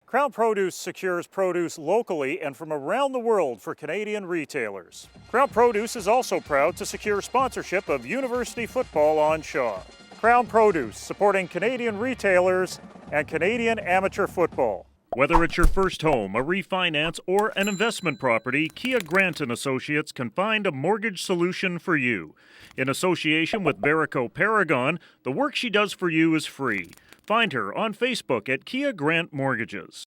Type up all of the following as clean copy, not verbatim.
Crown Produce secures produce locally and from around the world for Canadian retailers. Crown Produce is also proud to secure sponsorship of University Football on Shaw. Crown Produce, supporting Canadian retailers and Canadian amateur football. Whether it's your first home, a refinance, or an investment property, Kia Grant & Associates can find a mortgage solution for you. In association with Verico Paragon, the work she does for you is free. Find her on Facebook at Kia Grant Mortgages.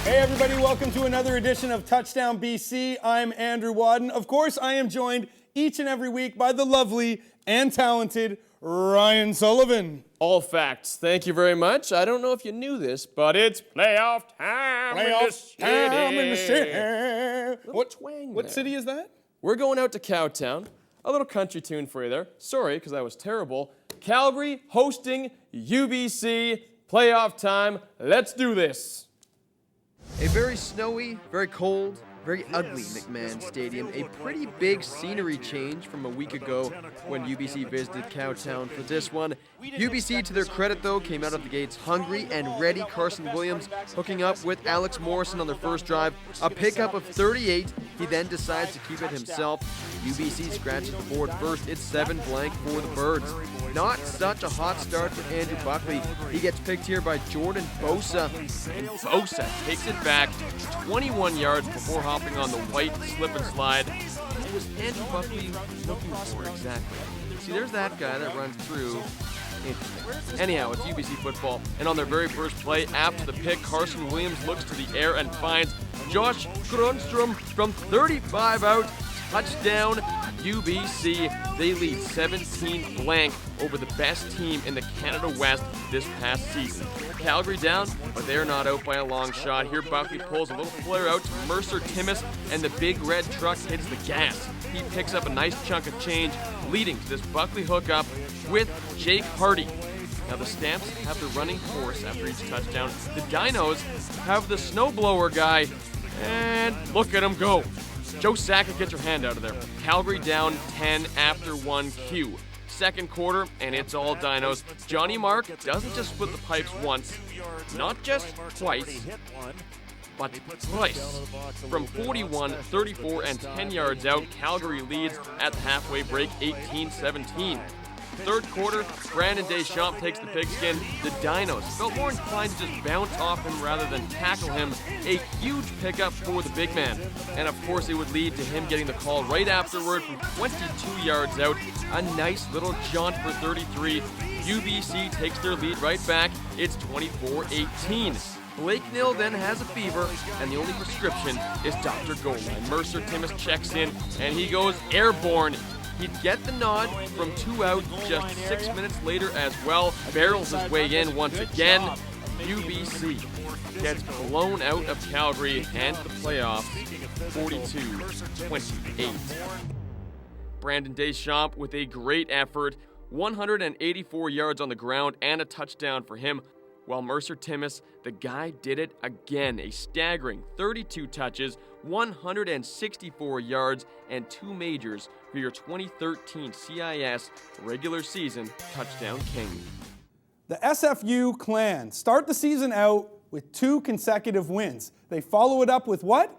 Hey everybody, welcome to another edition of Touchdown BC. I'm Andrew Wadden. Of course, I am joined each and every week by the lovely and talented Ryan Sullivan. All facts. Thank you very much. I don't know if you knew this, but it's playoff time in the city. What city is that? We're going out to Cowtown. A little country tune for you there. Sorry, because I was terrible. Calgary hosting UBC. Playoff time. Let's do this. A very snowy, very cold, very ugly McMahon Stadium. A pretty big scenery change from a week ago when UBC visited Cowtown for this one. UBC, to their credit though, came out of the gates hungry and ready. Carson Williams hooking up with Alex Morrison on their first drive. A pickup of 38. He then decides to keep it himself. UBC scratches the board first. It's 7-blank for the Birds. Not such a hot start for Andrew Buckley. He gets picked here by Jordan Bosa. And Bosa takes it back 21 yards before hopping on the white slip and slide. What was Andrew Buckley looking for exactly? See, there's that guy that runs through. Anyhow, it's UBC football, and on their very first play after the pick, Carson Williams looks to the air and finds Josh Grunstrom from 35 out. Touchdown, UBC. They lead 17-blank over the best team in the Canada West this past season. Calgary down, but they're not out by a long shot. Here, Buckley pulls a little flare out to Mercer Timmis, and the big red truck hits the gas. He picks up a nice chunk of change, leading to this Buckley hookup with Jake Hardy. Now the Stamps have the running horse after each touchdown. The Dinos have the snowblower guy, and look at him go. Joe Sackett, get your hand out of there. Calgary down 10 after 1 Q. Second quarter, and it's all Dinos. Johnny Mark doesn't just split the pipes once, not just twice, but twice. From 41, 34, and 10 yards out, Calgary leads at the halfway break 18-17. Third quarter, Brandon Deschamps takes the pigskin. The Dinos felt more inclined to just bounce off him rather than tackle him. A huge pickup for the big man. And of course it would lead to him getting the call right afterward from 22 yards out. A nice little jaunt for 33. UBC takes their lead right back. It's 24-18. Blake Nill then has a fever, and the only prescription is Dr. Goldline. Mercer Timmis checks in, and he goes airborne. He'd get the nod from 2 out just 6 minutes later as well. Barrels his way in once again. UBC gets blown out of Calgary and the playoffs 42-28. Brandon Deschamps with a great effort. 184 yards on the ground and a touchdown for him. While Mercer Timmis, the guy did it again. A staggering 32 touches, 164 yards, and 2 majors for your 2013 CIS regular season touchdown king. The SFU Clan start the season out with 2 consecutive wins. They follow it up with what?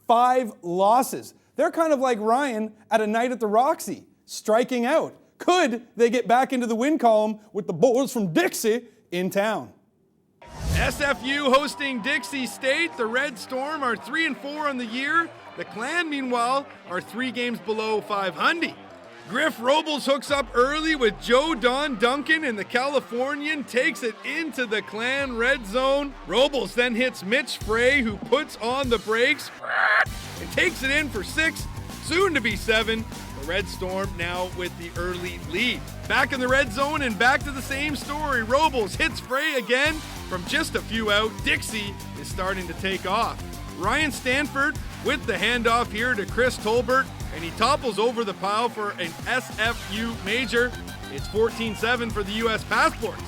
5 losses. They're kind of like Ryan at a night at the Roxy, striking out. Could they get back into the win column with the boys from Dixie in town? SFU hosting Dixie State. The Red Storm are 3-4 on the year. The Clan, meanwhile, are 3 games below 500. Griff Robles hooks up early with Joe Don Duncan, and the Californian takes it into the Clan red zone. Robles then hits Mitch Frey, who puts on the brakes and takes it in for 6, soon to be 7. The Red Storm now with the early lead. Back in the red zone and back to the same story. Robles hits Frey again, From just a few out, Dixie is starting to take off. Ryan Stanford with the handoff here to Chris Tolbert, and he topples over the pile for an SFU major. It's 14-7 for the U.S. Passports.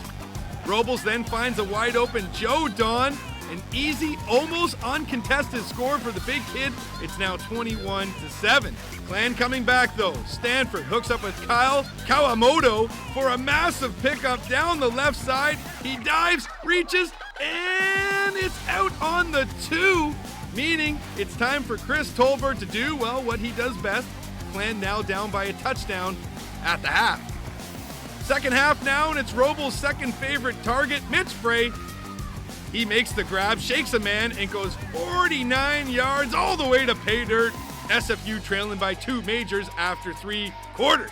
Robles then finds a wide open Joe Don. An easy, almost uncontested score for the big kid. It's now 21-7. Clan coming back though. Stanford hooks up with Kyle Kawamoto for a massive pickup down the left side. He dives, reaches, and it's out on the 2, meaning it's time for Chris Tolbert to do, well, what he does best. Clan now down by a touchdown at the half. Second half now, and it's Robles' second favorite target, Mitch Frey. He makes the grab, shakes a man, and goes 49 yards all the way to pay dirt. SFU trailing by 2 majors after 3 quarters.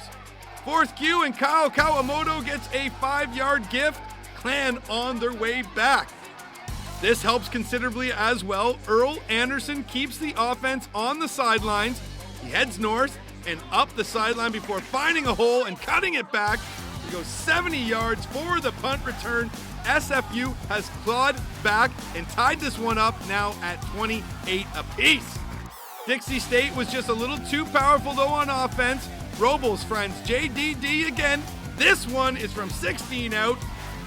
Fourth Q, and Kyle Kawamoto gets a 5-yard gift. Clan on their way back. This helps considerably as well. Earl Anderson keeps the offense on the sidelines. He heads north and up the sideline before finding a hole and cutting it back. He goes 70 yards for the punt return. SFU has clawed back and tied this one up now at 28 apiece. Dixie State was just a little too powerful though on offense. Robles friends JDD again. This one is from 16 out.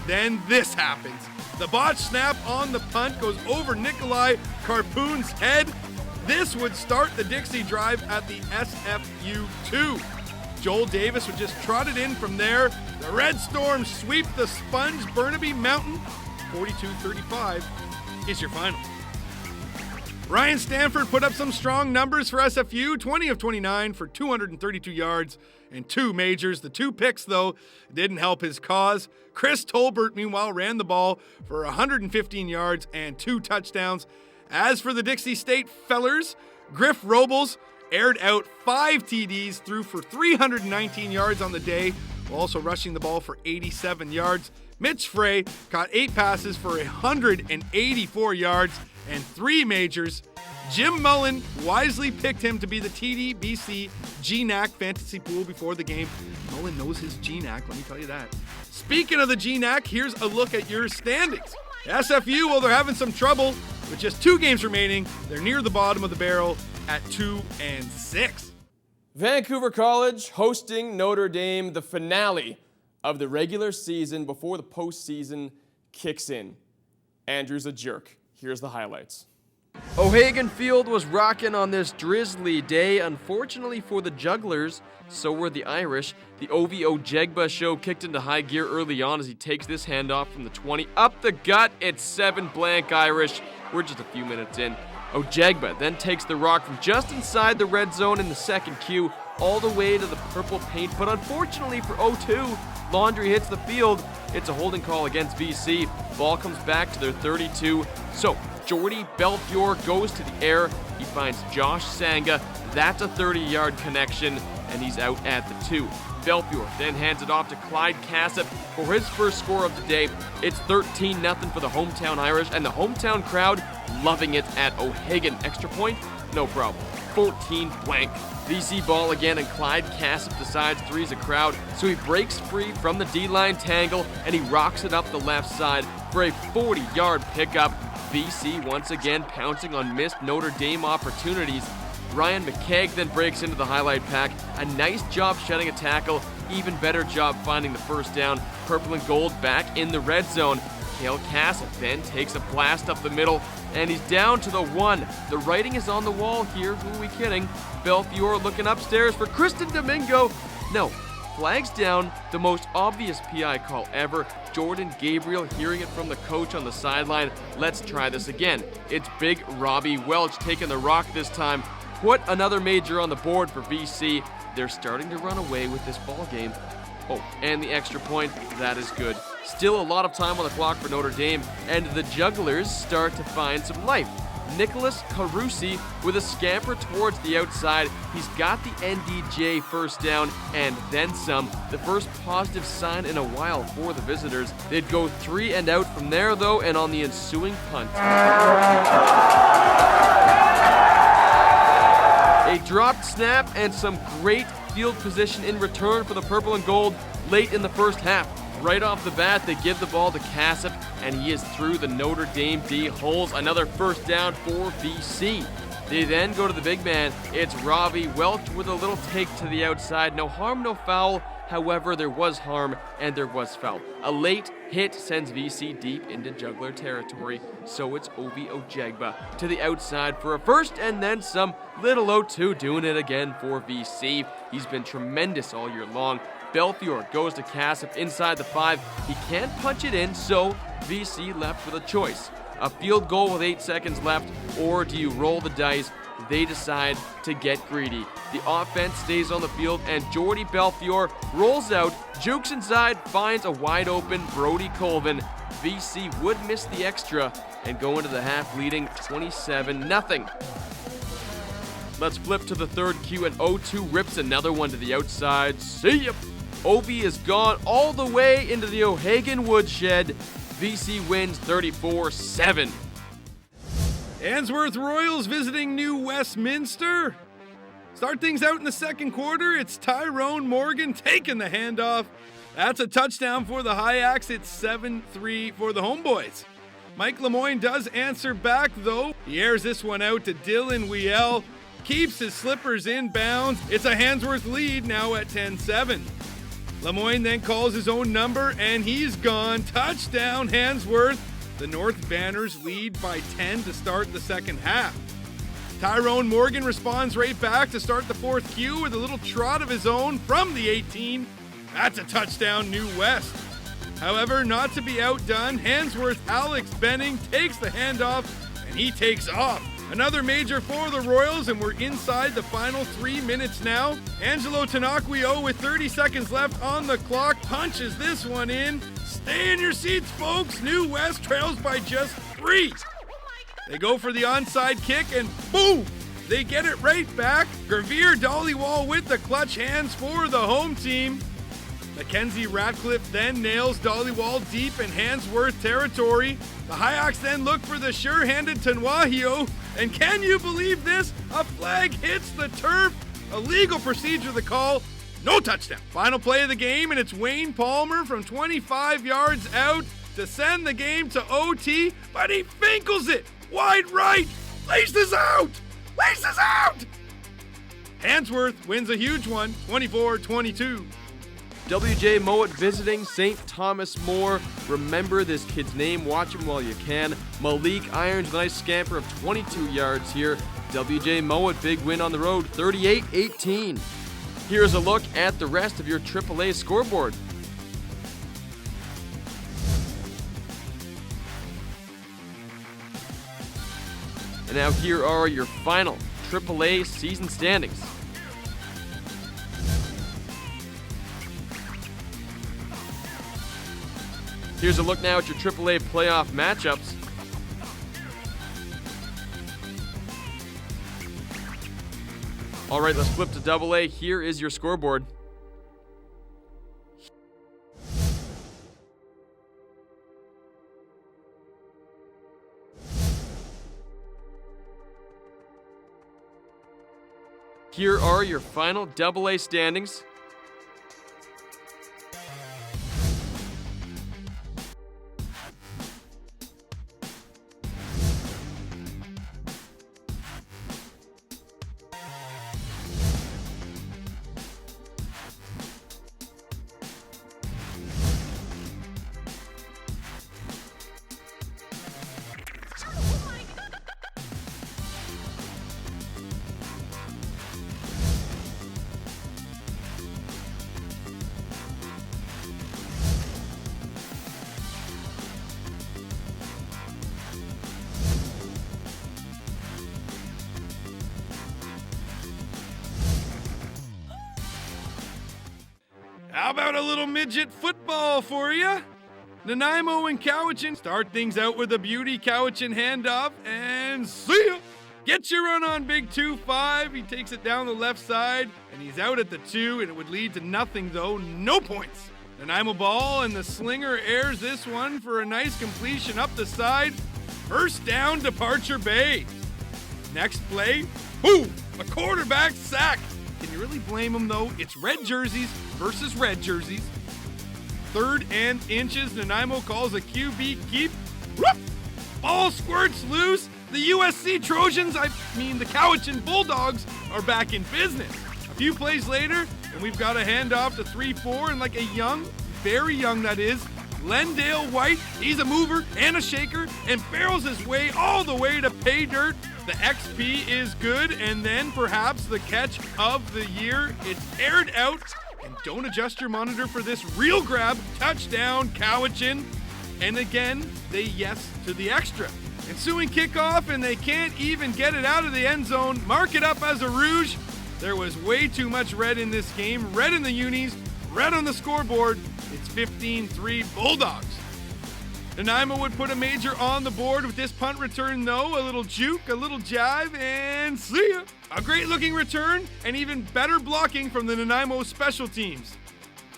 Then this happens. The botch snap on the punt goes over Nikolai Karpoon's head. This would start the Dixie drive at the SFU 2. Joel Davis would just trot it in from there. The Red Storm sweep the Sponge Burnaby Mountain. 42-35 is your final. Ryan Stanford put up some strong numbers for SFU, 20 of 29 for 232 yards and 2 majors. The 2 picks, though, didn't help his cause. Chris Tolbert, meanwhile, ran the ball for 115 yards and 2 touchdowns. As for the Dixie State fellers, Griff Robles aired out 5 TDs, threw for 319 yards on the day, while also rushing the ball for 87 yards. Mitch Frey caught 8 passes for 184 yards and 3 majors. Jim Mullen wisely picked him to be the TDBC GNAC fantasy pool before the game. Mullen knows his GNAC, let me tell you that. Speaking of the GNAC, here's a look at your standings. SFU, well, they're having some trouble. With just 2 games remaining, they're near the bottom of the barrel at 2-6. Vancouver College hosting Notre Dame, the finale of the regular season before the postseason kicks in. Andrew's a jerk. Here's the highlights. O'Hagan Field was rocking on this drizzly day. Unfortunately for the Jugglers, so were the Irish. The OVO Jegba show kicked into high gear early on as he takes this handoff from the 20 up the gut. It's 7 blank Irish. We're just a few minutes in. Ojegba then takes the rock from just inside the red zone in the second Q all the way to the purple paint, but unfortunately for O2, Laundry hits the field. It's a holding call against BC. Ball comes back to their 32. So Jordy Belfiore goes to the air. He finds Josh Sanga. That's a 30-yard connection, and he's out at the 2. Belfiore then hands it off to Clyde Cassip for his first score of the day. It's 13-0 for the hometown Irish, and the hometown crowd loving it at O'Hagan. Extra point? No problem. 14 blank. BC ball again, and Clyde Cassip decides three's a crowd, so he breaks free from the D-line tangle, and he rocks it up the left side for a 40-yard pickup. BC once again pouncing on missed Notre Dame opportunities. Ryan McKeag then breaks into the highlight pack. A nice job shedding a tackle, even better job finding the first down. Purple and gold back in the red zone. Cale Cassip then takes a blast up the middle, and he's down to the 1. The writing is on the wall here, who are we kidding? Belfiore looking upstairs for Kristen Domingo. No, flags down, the most obvious PI call ever. Jordan Gabriel hearing it from the coach on the sideline. Let's try this again. It's big Robbie Welch taking the rock this time. Put another major on the board for BC. They're starting to run away with this ball game. Oh, and the extra point, that is good. Still a lot of time on the clock for Notre Dame, and the Jugglers start to find some life. Nicholas Carusi with a scamper towards the outside. He's got the NDJ first down and then some. The first positive sign in a while for the visitors. They'd go 3 and out from there though, and on the ensuing punt. A dropped snap and some great field position in return for the purple and gold late in the first half. Right off the bat, they give the ball to Cassip. and he is through the Notre Dame D holes. Another first down for BC. They then go to the big man. It's Ravi Welch with a little take to the outside. No harm, no foul. However, there was harm and there was foul. A late hit sends VC deep into juggler territory, so it's Ovi Ojegba to the outside for a first and then some. Little O2 doing it again for VC. He's been tremendous all year long. Belfiore goes to Kassif inside the 5. He can't punch it in, so VC left with a choice. A field goal with 8 seconds left, or do you roll the dice? They decide to get greedy. The offense stays on the field, and Jordy Belfiore rolls out, jukes inside, finds a wide open Brody Colvin. VC would miss the extra and go into the half leading 27-0. Let's flip to the third Q, and O2 rips another one to the outside. See ya! Ovi is gone all the way into the O'Hagan woodshed. VC wins 34-7. Ainsworth Royals visiting New Westminster. Start things out in the second quarter. It's Tyrone Morgan taking the handoff. That's a touchdown for the Hyaks. It's 7-3 for the Homeboys. Mike Lemoyne does answer back, though. He airs this one out to Dylan Wiel. Keeps his slippers in bounds. It's a Handsworth lead now at 10-7. Lemoyne then calls his own number, and he's gone. Touchdown, Handsworth. The North Banners lead by 10 to start the second half. Tyrone Morgan responds right back to start the fourth Q with a little trot of his own from the 18. That's a touchdown, New West. However, not to be outdone, Handsworth Alex Benning takes the handoff, and he takes off. Another major for the Royals, and we're inside the final 3 minutes now. Angelo Tanaquio with 30 seconds left on the clock punches this one in. Stay in your seats, folks. New West trails by just 3. They go for the onside kick, and boom! They get it right back. Gravere Dollywall with the clutch hands for the home team. Mackenzie Ratcliffe then nails Dollywall deep in Handsworth territory. The Hyaks then look for the sure-handed Tanwahio, and can you believe this? A flag hits the turf. A legal procedure the call. No touchdown. Final play of the game, and it's Wayne Palmer from 25 yards out to send the game to OT, but he finkles it wide right. Laces out. Laces out. Handsworth wins a huge one, 24-22. WJ Mouat visiting St. Thomas More. Remember this kid's name. Watch him while you can. Malik irons a nice scamper of 22 yards here. WJ Mouat, big win on the road, 38-18. Here's a look at the rest of your AAA scoreboard. And now here are your final AAA season standings. Here's a look now at your AAA playoff matchups. All right, let's flip to AA. Here is your scoreboard. Here are your final AA standings. How about a little midget football for you? Nanaimo and Cowichan start things out with a beauty Cowichan handoff, and see ya! Gets your run on big 2-5. He takes it down the left side, and he's out at the 2, and it would lead to nothing, though. No points. Nanaimo ball, and the slinger airs this one for a nice completion up the side. First down, Departure Bay. Next play, boom! A quarterback sack. Can you really blame him, though? It's red jerseys versus red jerseys. 3rd and inches. Nanaimo calls a QB keep. Whoop! Ball squirts loose. The USC Trojans, the Cowichan Bulldogs, are back in business. A few plays later, and we've got a handoff to 3-4, and like a young, very young that is, Lendale White, he's a mover and a shaker, and barrels his way all the way to pay dirt. The XP is good, and then perhaps the catch of the year. It's aired out, and don't adjust your monitor for this real grab. Touchdown, Cowichan. And again, they yes to the extra. Ensuing kickoff, and they can't even get it out of the end zone. Mark it up as a rouge. There was way too much red in this game. Red in the unis, red on the scoreboard. It's 15-3 Bulldogs. Nanaimo would put a major on the board with this punt return, though. A little juke, a little jive, and see ya. A great looking return, and even better blocking from the Nanaimo special teams.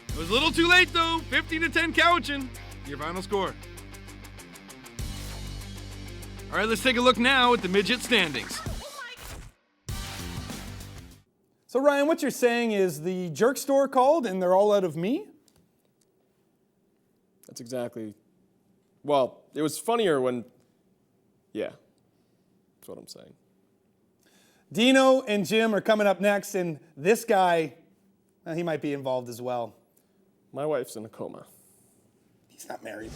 It was a little too late, though. 15-10 Cowichan. Your final score. All right, let's take a look now at the midget standings. So Ryan, what you're saying is the jerk store called and they're all out of me? That's exactly. Well, it was funnier when. Yeah, that's what I'm saying. Dino and Jim are coming up next, and this guy, he might be involved as well. My wife's in a coma. He's not married.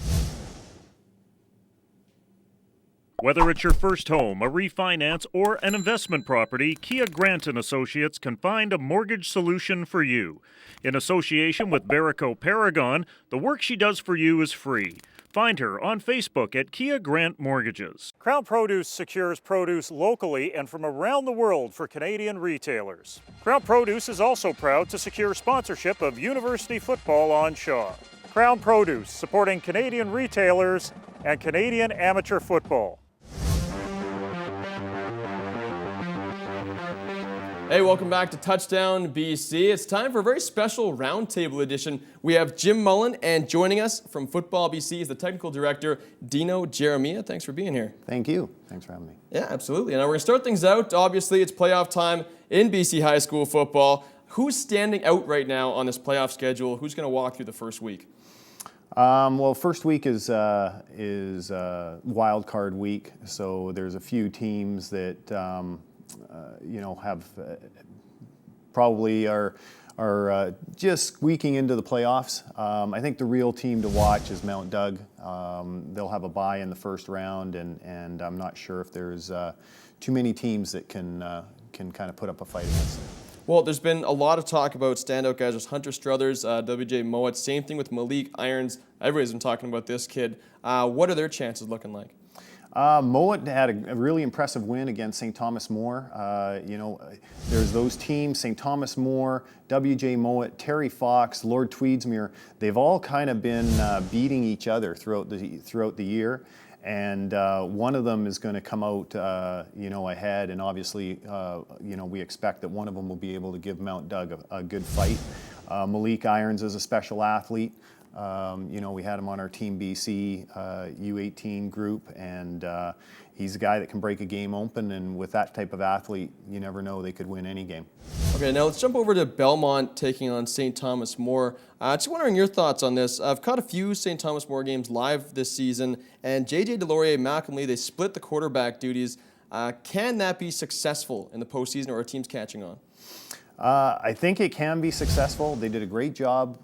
Whether it's your first home, a refinance, or an investment property, Kia Grant & Associates can find a mortgage solution for you. In association with Barico Paragon, the work she does for you is free. Find her on Facebook at Kia Grant Mortgages. Crown Produce secures produce locally and from around the world for Canadian retailers. Crown Produce is also proud to secure sponsorship of University Football on Shaw. Crown Produce, supporting Canadian retailers and Canadian amateur football. Hey, welcome back to Touchdown BC. It's time for a very special Roundtable edition. We have Jim Mullen, and joining us from Football BC is the technical director, Dino Jeremiah. Thanks for being here. Thank you. Thanks for having me. Yeah, absolutely. Now we're going to start things out. Obviously, it's playoff time in BC high school football. Who's standing out right now on this playoff schedule? Who's going to walk through the first week? Well, first week is wild card week, so there's a few teams that have probably are just squeaking into the playoffs. I think the real team to watch is Mount Doug. They'll have a bye in the first round, and I'm not sure if there's too many teams that can kind of put up a fight against them. Well, there's been a lot of talk about standout guys. There's Hunter Struthers, WJ Mouat. Same thing with Malik Irons. Everybody's been talking about this kid. What are their chances looking like? Mouat had a really impressive win against St. Thomas More. There's those teams, St. Thomas More, WJ Mouat, Terry Fox, Lord Tweedsmuir. They've all kind of been beating each other throughout the year. And one of them is going to come out, ahead, and obviously, we expect that one of them will be able to give Mount Doug a good fight. Malik Irons is a special athlete. We had him on our Team BC U18 group, and he's a guy that can break a game open, and with that type of athlete, you never know, they could win any game. Okay, now let's jump over to Belmont taking on St. Thomas More. Just wondering your thoughts on this. I've caught a few St. Thomas More games live this season, and JJ Delorier, Malcolm Lee, they split the quarterback duties. Can that be successful in the postseason, or are teams catching on? I think it can be successful. They did a great job.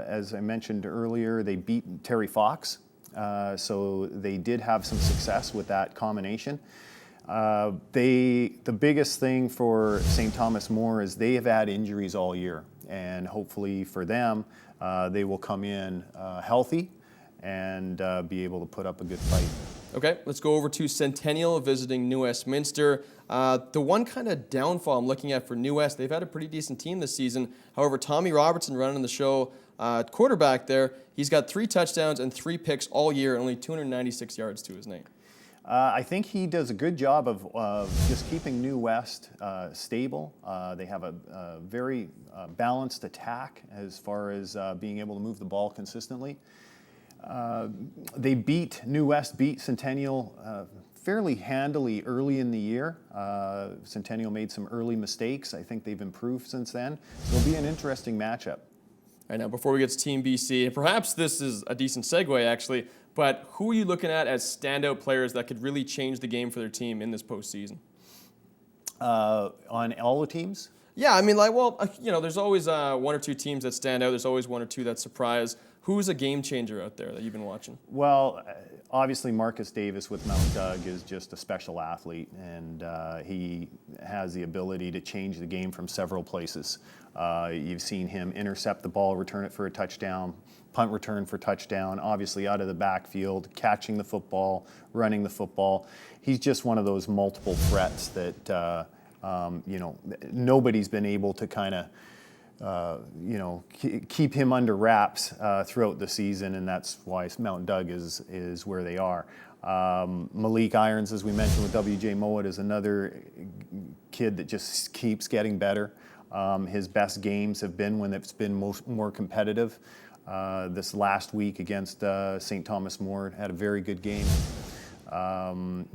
As I mentioned earlier, they beat Terry Fox, so they did have some success with that combination. The biggest thing for St. Thomas More is they have had injuries all year, and hopefully for them, they will come in healthy and be able to put up a good fight. Okay, let's go over to Centennial visiting New Westminster. The one kind of downfall I'm looking at for New West, they've had a pretty decent team this season. However, Tommy Robertson running the show, quarterback there, he's got 3 touchdowns and 3 picks all year, and only 296 yards to his name. I think he does a good job of just keeping New West stable. They have a very balanced attack as far as being able to move the ball consistently. New West beat Centennial fairly handily early in the year. Centennial made some early mistakes. I think they've improved since then. So it'll be an interesting matchup. Right now, before we get to Team BC, perhaps this is a decent segue actually, but who are you looking at as standout players that could really change the game for their team in this postseason? On all the teams? Yeah, I mean, there's always one or two teams that stand out. There's always one or two that surprise. Who's a game changer out there that you've been watching? Well, obviously Marcus Davis with Mount Doug is just a special athlete, and he has the ability to change the game from several places. You've seen him intercept the ball, return it for a touchdown, punt return for touchdown, obviously out of the backfield, catching the football, running the football. He's just one of those multiple threats that nobody's been able to kind of keep him under wraps throughout the season, and that's why Mount Doug is where they are. Malik Irons, as we mentioned with WJ Mouat, is another kid that just keeps getting better. His best games have been when it's been more competitive. This last week against St. Thomas More had a very good game.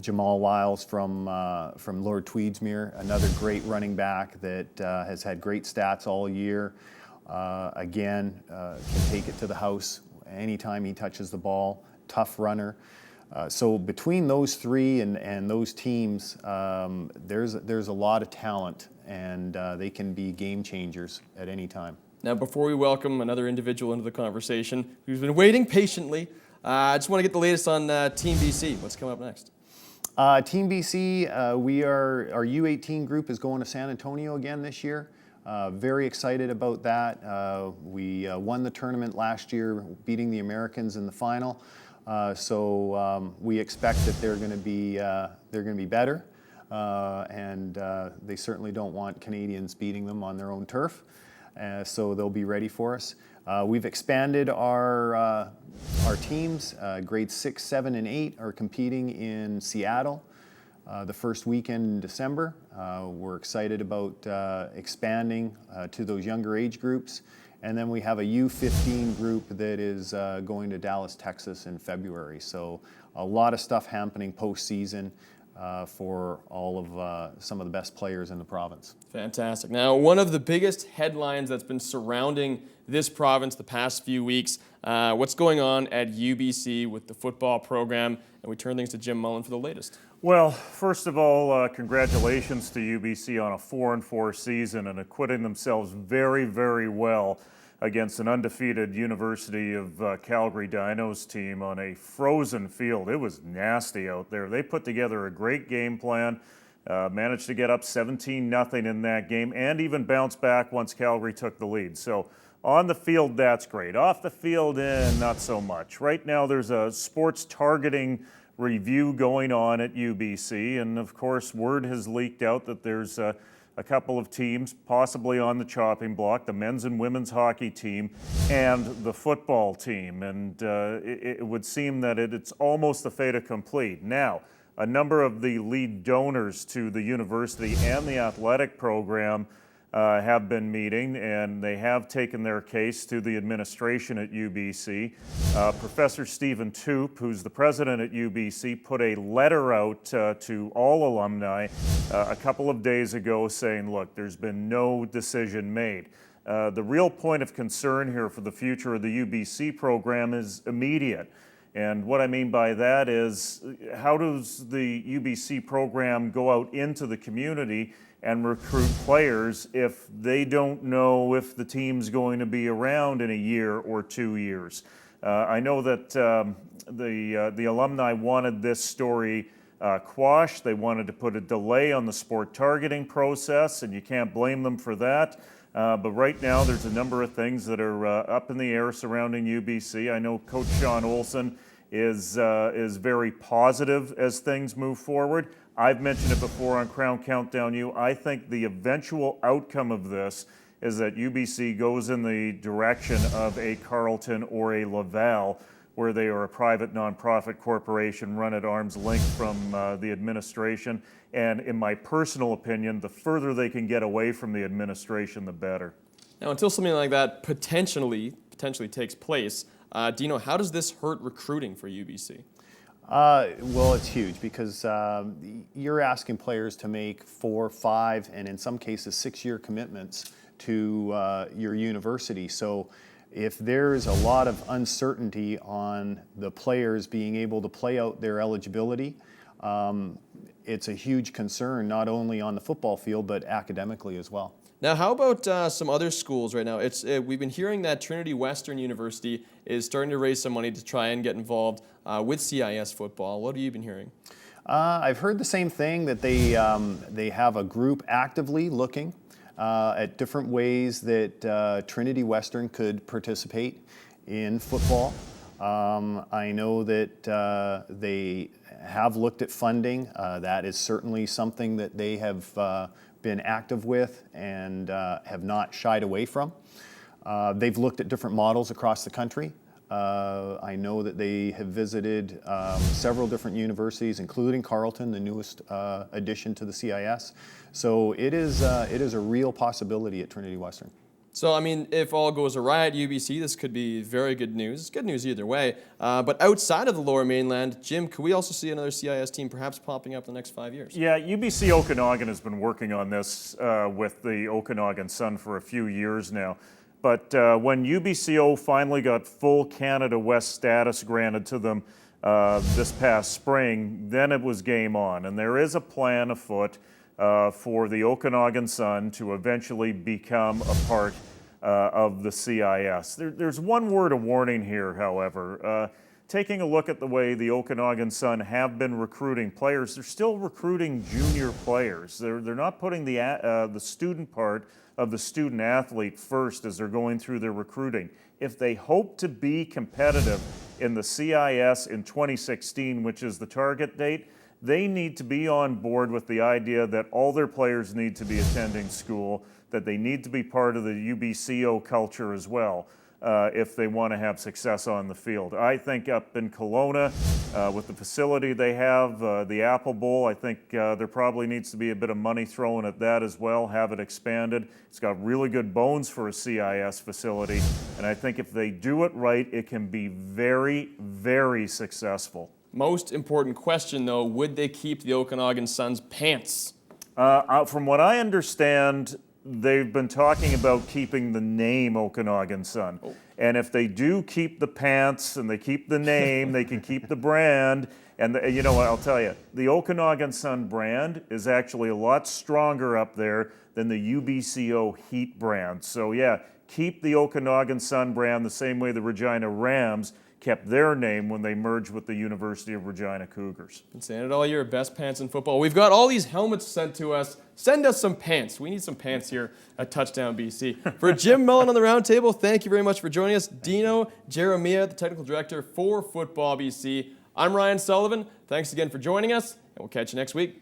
Jamal Lyles from Lord Tweedsmuir, another great running back that has had great stats all year. Can take it to the house anytime he touches the ball. Tough runner. So between those three and those teams, there's a lot of talent, and they can be game changers at any time. Now, before we welcome another individual into the conversation who's been waiting patiently, I just want to get the latest on Team BC. What's coming up next? Team BC, our U18 group is going to San Antonio again this year. Very excited about that. We won the tournament last year, beating the Americans in the final. So we expect that they're going to be better, and they certainly don't want Canadians beating them on their own turf. So they'll be ready for us. We've expanded our teams. Grades 6, 7, and 8 are competing in Seattle the first weekend in December. We're excited about expanding to those younger age groups. And then we have a U15 group that is going to Dallas, Texas in February. So a lot of stuff happening postseason for all of some of the best players in the province. Fantastic. Now, one of the biggest headlines that's been surrounding this province the past few weeks, what's going on at UBC with the football program, and we turn things to Jim Mullen for the latest. Well, first of all, congratulations to UBC on a 4-4 season and acquitting themselves very, very well against an undefeated University of Calgary Dinos team on a frozen field. It was nasty out there. They put together a great game plan, managed to get up 17-0 in that game, and even bounced back once Calgary took the lead. So on the field, that's great. Off the field, not so much. Right now, there's a sports targeting review going on at UBC, and of course, word has leaked out that there's a couple of teams possibly on the chopping block, the men's and women's hockey team and the football team. And it would seem that it's almost a fait accompli. Now, a number of the lead donors to the university and the athletic program have been meeting, and they have taken their case to the administration at UBC. Professor Stephen Toop, who's the president at UBC, put a letter out to all alumni a couple of days ago saying, look, there's been no decision made. The real point of concern here for the future of the UBC program is immediate. And what I mean by that is, how does the UBC program go out into the community and recruit players if they don't know if the team's going to be around in a year or 2 years? I know that the alumni wanted this story quashed. They wanted to put a delay on the sport targeting process, and you can't blame them for that. But right now, there's a number of things that are up in the air surrounding UBC. I know Coach Sean Olson is very positive as things move forward. I've mentioned it before on Crown Countdown U. I think the eventual outcome of this is that UBC goes in the direction of a Carleton or a Laval, where they are a private nonprofit corporation run at arm's length from the administration. And in my personal opinion, the further they can get away from the administration, the better. Now, until something like that potentially takes place, Dino, how does this hurt recruiting for UBC? Well, it's huge because you're asking players to make 4, 5, and in some cases 6-year commitments to your university. So if there's a lot of uncertainty on the players being able to play out their eligibility, it's a huge concern, not only on the football field, but academically as well. Now, how about some other schools right now? We've been hearing that Trinity Western University is starting to raise some money to try and get involved with CIS football. What have you been hearing? I've heard the same thing, that they have a group actively looking at different ways that Trinity Western could participate in football. I know that they have looked at funding. That is certainly something that they have been active with and have not shied away from. They've looked at different models across the country. I know that they have visited several different universities, including Carleton, the newest addition to the CIS. So it is a real possibility at Trinity Western. So, I mean, if all goes awry at UBC, this could be very good news. It's good news either way. But outside of the Lower Mainland, Jim, could we also see another CIS team perhaps popping up in the next 5 years? Yeah, UBC Okanagan has been working on this with the Okanagan Sun for a few years now. But when UBCO finally got full Canada West status granted to them this past spring, then it was game on. And there is a plan afoot for the Okanagan Sun to eventually become a part of the CIS. There's one word of warning here, however. Taking a look at the way the Okanagan Sun have been recruiting players, they're still recruiting junior players. They're not putting the student part of the student athlete first as they're going through their recruiting. If they hope to be competitive in the CIS in 2016, which is the target date, they need to be on board with the idea that all their players need to be attending school, that they need to be part of the UBCO culture as well if they want to have success on the field. I think up in Kelowna, with the facility they have, the Apple Bowl, I think there probably needs to be a bit of money thrown at that as well, have it expanded. It's got really good bones for a CIS facility, and I think if they do it right, it can be very, very successful. Most important question, though, would they keep the Okanagan Sun's pants? From what I understand, they've been talking about keeping the name Okanagan Sun. Oh. And if they do keep the pants and they keep the name, they can keep the brand. And you know what, I'll tell you, the Okanagan Sun brand is actually a lot stronger up there than the UBCO Heat brand. So yeah, keep the Okanagan Sun brand the same way the Regina Rams kept their name when they merged with the University of Regina Cougars. Been saying it all year, best pants in football. We've got all these helmets sent to us. Send us some pants. We need some pants here at Touchdown BC. For Jim Mullen on the Roundtable, thank you very much for joining us. Dino Jeremiah, the Technical Director for Football BC. I'm Ryan Sullivan. Thanks again for joining us, and we'll catch you next week.